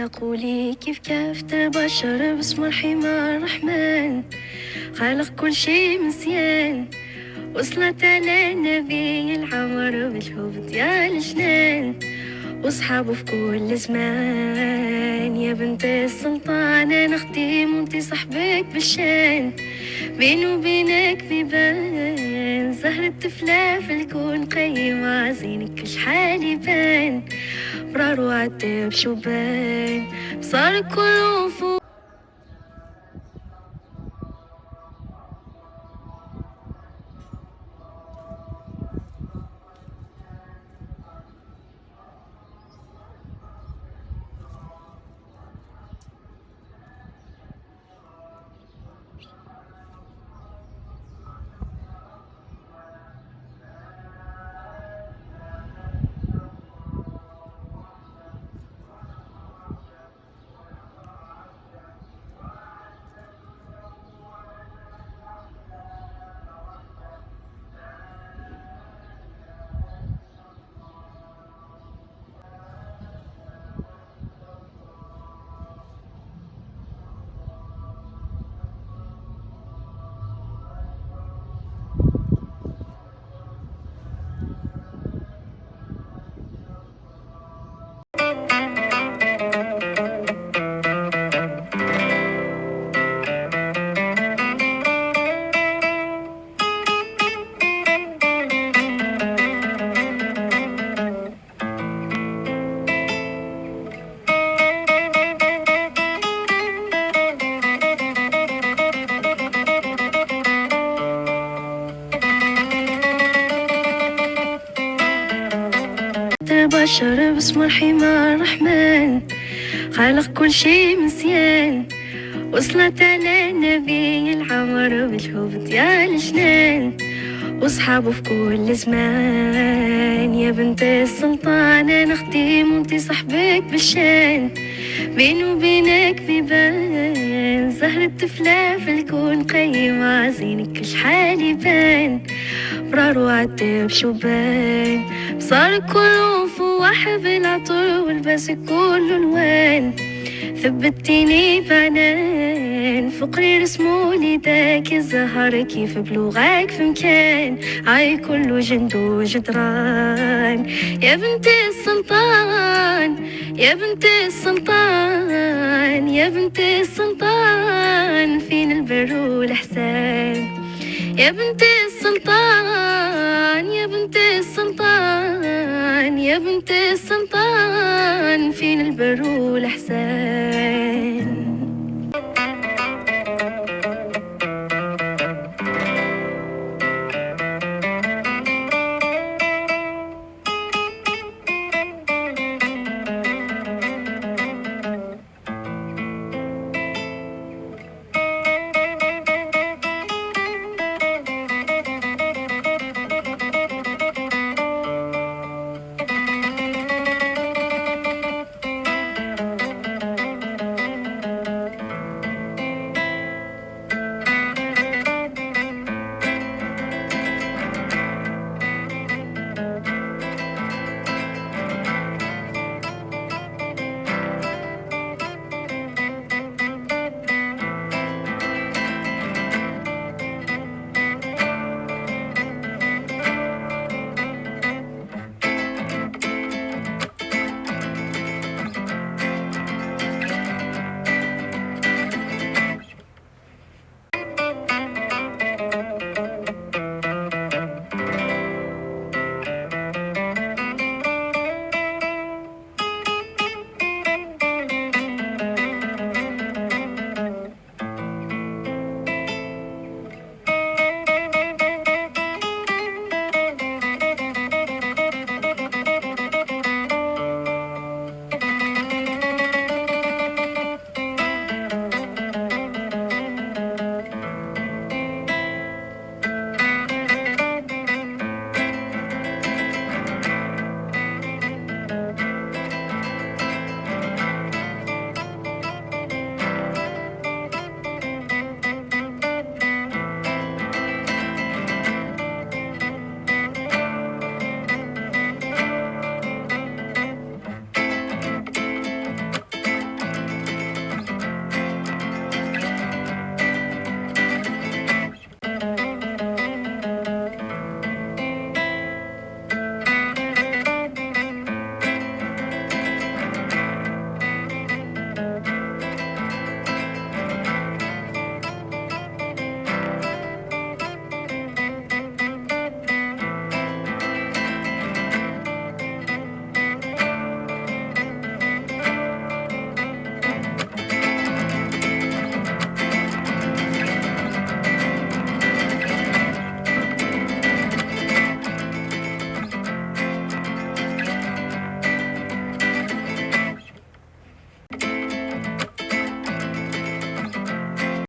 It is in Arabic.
قولي كيف كافة البشر باسم الحمار الرحمن خلق كل شي مزيان. وصلت على النبي العمر بالحب ديال الجنان وصحابه في كل زمان. يا بنت السلطان انا خديم وانتي صاحبك بالشان، بيني وبينك بيبان زهرة طفلة في الكون قيمة زينك شحال يبان. برار وعتاب شوبان صار كله فوق. البشر باسم الحمار الرحمن خلق كل شي مزيان. وصلت على النبي العمر بالحب ديال الجنان وصحابه في كل زمان. يا بنت السلطان انا خديم وانتي صاحبك بالشان، بيني وبينك بيبان زهرة طفلة في الكون قيمة زينك شحال يبان. برار وعتاب شوبان صار كله فواح بالعطر والباس كله الوان. ثبتيني بعنان فقري رسمولي داك الزهر كيف بلوغاك في مكان عاي كله جند وجدران. يا بنت السلطان يا بنت السلطان يا بنت السلطان فين البر والإحسان. يا بنت السلطان يا بنت السلطان يا بنت السلطان فين البر والإحسان.